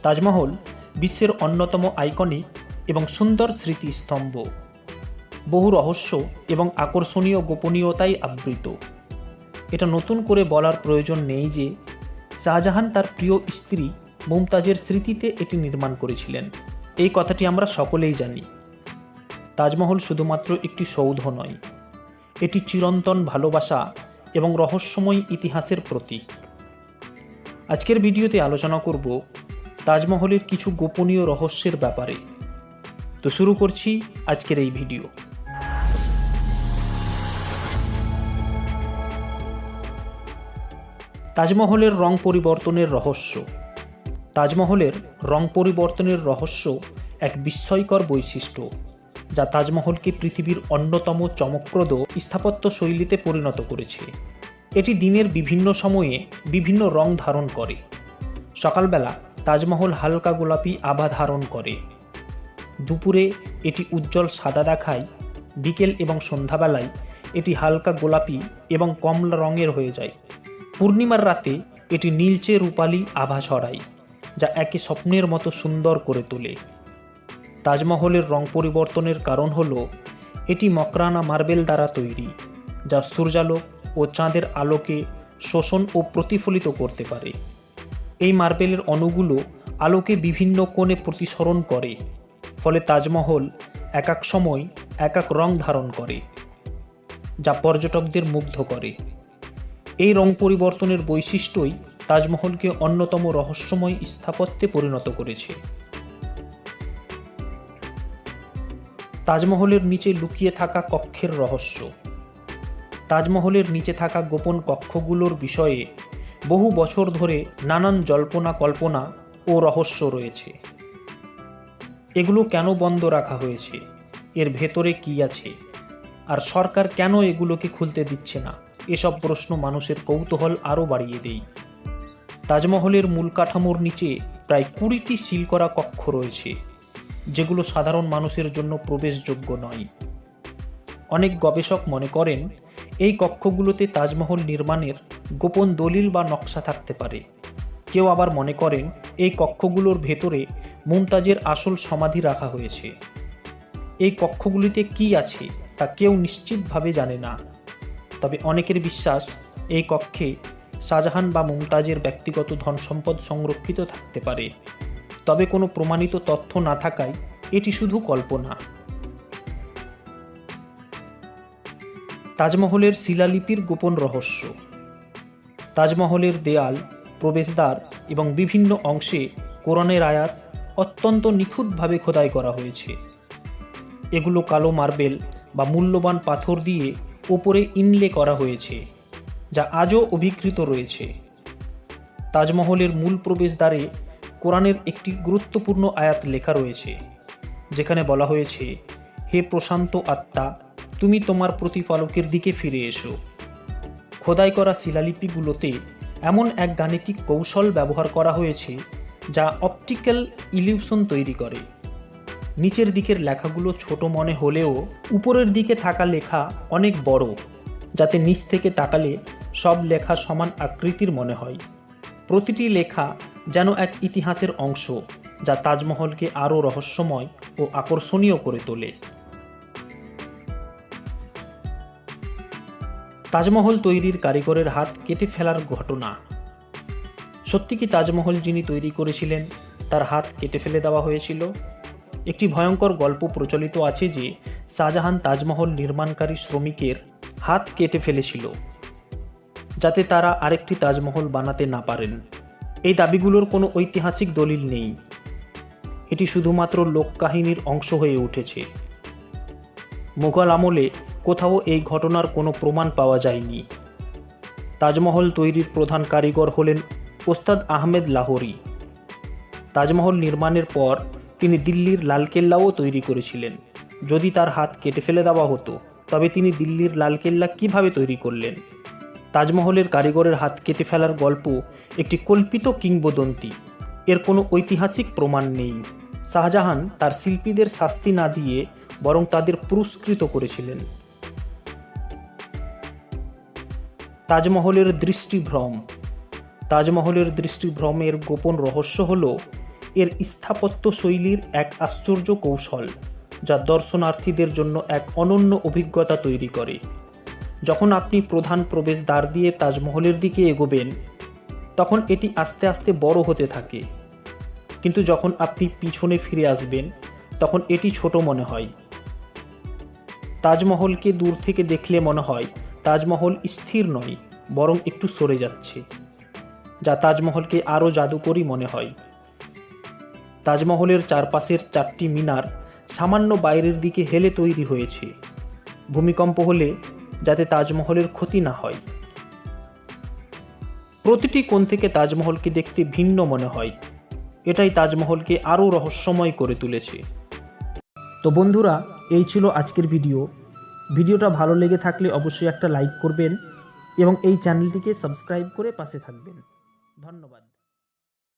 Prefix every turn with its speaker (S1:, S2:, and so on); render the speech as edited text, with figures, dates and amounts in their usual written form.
S1: তাজমহল বিশ্বের অন্যতম আইকনিক এবং সুন্দর স্মৃতিস্তম্ভ, বহু রহস্য এবং আকর্ষণীয় গোপনীয়তায় আবৃত। এটা নতুন করে বলার প্রয়োজন নেই যে শাহজাহান তার প্রিয় স্ত্রী মুমতাজের স্মৃতিতে এটি নির্মাণ করেছিলেন। এই কথাটি আমরা সকলেই জানি। তাজমহল শুধুমাত্র একটি সৌধ নয়, এটি চিরন্তন ভালোবাসা এবং রহস্যময় ইতিহাসের প্রতীক। আজকের ভিডিওতে আলোচনা করব তাজমহলের কিছু গোপনীয় রহস্যের ব্যাপারে। তো শুরু করছি আজকের এই ভিডিও। তাজমহলের রং পরিবর্তনের রহস্য। তাজমহলের রং পরিবর্তনের রহস্য এক বিস্ময়কর বৈশিষ্ট্য, যা তাজমহলকে পৃথিবীর অন্যতম চমকপ্রদ স্থাপত্য শৈলীতে পরিণত করেছে। এটি দিনের বিভিন্ন সময়ে বিভিন্ন রং ধারণ করে। সকালবেলা তাজমহল হালকা গোলাপি আভা ধারণ করে, দুপুরে এটি উজ্জ্বল সাদা দেখায়, বিকেল এবং সন্ধ্যাবেলায় এটি হালকা গোলাপি এবং কমলা রঙের হয়ে যায়। পূর্ণিমার রাতে এটি নীলচে রূপালি আভা ছড়ায়, যা একে স্বপ্নের মতো সুন্দর করে তোলে। তাজমহলের রং পরিবর্তনের কারণ হল এটি মকরানা মার্বেল দ্বারা তৈরি, যা সূর্যালোক ও চাঁদের আলোকে শোষণ ও প্রতিফলিত করতে পারে। এই মার্বেলের অণুগুলো আলোকে বিভিন্ন কোণে প্রতিসরণ করে, ফলে তাজমহল এক এক সময় এক এক রং ধারণ করে, যা পর্যটকদের মুগ্ধ করে। এই রং পরিবর্তনের বৈশিষ্ট্যই তাজমহলকে অন্যতম রহস্যময় স্থাপত্যে পরিণত করেছে। তাজমহলের নিচে লুকিয়ে থাকা কক্ষের রহস্য। তাজমহলের নিচে থাকা গোপন কক্ষগুলোর বিষয়ে বহু বছর ধরে নানান জল্পনা কল্পনা ও রহস্য রয়েছে। এগুলো কেন বন্ধ রাখা হয়েছে, এর ভেতরে কি আছে, আর সরকার কেন এগুলোকে খুলতে দিচ্ছে না, এসব প্রশ্ন মানুষের কৌতূহল আরও বাড়িয়ে দেয়। তাজমহলের মূল কাঠামোর নিচে প্রায় 20টি সিল করা কক্ষ রয়েছে, যেগুলো সাধারণ মানুষের জন্য প্রবেশযোগ্য নয়। অনেক গবেষক মনে করেন এই কক্ষগুলোতে তাজমহল নির্মাণের গোপন দলিল বা নকশা থাকতে পারে। কেউ আবার মনে করেন এই কক্ষগুলোর ভেতরে মুমতাজের আসল সমাধি রাখা হয়েছে। এই কক্ষগুলিতে কি আছে তা কেউ নিশ্চিতভাবে জানে না, তবে অনেকের বিশ্বাস এই কক্ষে শাহজাহান বা মুমতাজের ব্যক্তিগত ধন সম্পদ সংরক্ষিত থাকতে পারে, তবে কোনো প্রমাণিত তথ্য না থাকায় এটি শুধু কল্পনা। তাজমহলের শিলালিপির গোপন রহস্য। তাজমহলের দেয়াল, প্রবেশদ্বার এবং বিভিন্ন অংশে কোরআনের আয়াত অত্যন্ত নিখুঁতভাবে খোদাই করা হয়েছে। এগুলো কালো মার্বেল বা মূল্যবান পাথর দিয়ে ওপরে ইনলে করা হয়েছে, যা আজও অভিকৃত রয়েছে। তাজমহলের মূল প্রবেশদ্বারে কোরআনের একটি গুরুত্বপূর্ণ আয়াত লেখা রয়েছে, যেখানে বলা হয়েছে, হে প্রশান্ত আত্মা, তুমি তোমার প্রতিপালকের দিকে ফিরে এসো। খোদাই করা শিলালিপিগুলোতে এমন এক গাণিতিক কৌশল ব্যবহার করা হয়েছে যা অপটিক্যাল ইলিউশন তৈরি করে। নিচের দিকের লেখাগুলো ছোট মনে হলেও উপরের দিকে থাকা লেখা অনেক বড়, যাতে নিচ থেকে তাকালে সব লেখা সমান আকৃতির মনে হয়। প্রতিটি লেখা যেন এক ইতিহাসের অংশ, যা তাজমহলকে আরও রহস্যময় ও আকর্ষণীয় করে তোলে। তাজমহল তৈরির কারিগরের হাত কেটে ফেলার ঘটনা। সত্যি কি তাজমহল যিনি তৈরি করেছিলেন তার হাত কেটে ফেলে দেওয়া হয়েছিল? একটি ভয়ঙ্কর গল্প প্রচলিত আছে যে শাহজাহান তাজমহল নির্মাণকারী শ্রমিকের হাত কেটে ফেলেছিল, যাতে তারা আরেকটি তাজমহল বানাতে না পারেন। এই দাবিগুলোর কোনো ঐতিহাসিক দলিল নেই, এটি শুধুমাত্র লোককাহিনীর অংশ হয়ে উঠেছে। মুঘল আমলে কোথাও এই ঘটনার কোনো প্রমাণ পাওয়া যায়নি। তাজমহল তৈরির প্রধান কারিগর হলেন ওস্তাদ আহমেদ লাহোরি। তাজমহল নির্মাণের পর তিনি দিল্লির লালকেল্লাও তৈরি করেছিলেন। যদি তার হাত কেটে ফেলে দেওয়া হতো, তবে তিনি দিল্লির লালকেল্লা কিভাবে তৈরি করলেন? তাজমহলের কারিগরের হাত কেটে ফেলার গল্প একটি কল্পিত কিংবদন্তি, এর কোনো ঐতিহাসিক প্রমাণ নেই। শাহজাহান তার শিল্পীদের শাস্তি না দিয়ে বরং তাদের পুরস্কৃত করেছিলেন। তাজমহলের দৃষ্টিভ্রম। তাজমহলের দৃষ্টিভ্রমের গোপন রহস্য হল এর স্থাপত্য শৈলীর এক আশ্চর্য কৌশল, যা দর্শনার্থীদের জন্য এক অনন্য অভিজ্ঞতা তৈরি করে। যখন আপনি প্রধান প্রবেশদ্বার দিয়ে তাজমহলের দিকে এগোবেন, তখন এটি আস্তে আস্তে বড় হতে থাকে, কিন্তু যখন আপনি পিছনে ফিরে আসবেন তখন এটি ছোট মনে হয়। তাজমহলকে দূর থেকে দেখলে মনে হয় তাজমহল স্থির নয়, বরং একটু সরে যাচ্ছে, যা তাজমহলকে আরও জাদুকরী মনে হয়। তাজমহলের চারপাশের 4টি মিনার সামান্য বাইরের দিকে হেলে তৈরি হয়েছে, ভূমিকম্প হলে যাতে তাজমহলের ক্ষতি না হয়। প্রতিটি কোণ থেকে তাজমহলকে দেখতে ভিন্ন মনে হয়, এটাই তাজমহলকে আরও রহস্যময় করে তুলেছে। তো বন্ধুরা, এই ছিল আজকের ভিডিওটা ভালো লেগে থাকলে অবশ্যই একটা লাইক করবেন এবং এই চ্যানেলটিকে সাবস্ক্রাইব করে পাশে থাকবেন। ধন্যবাদ।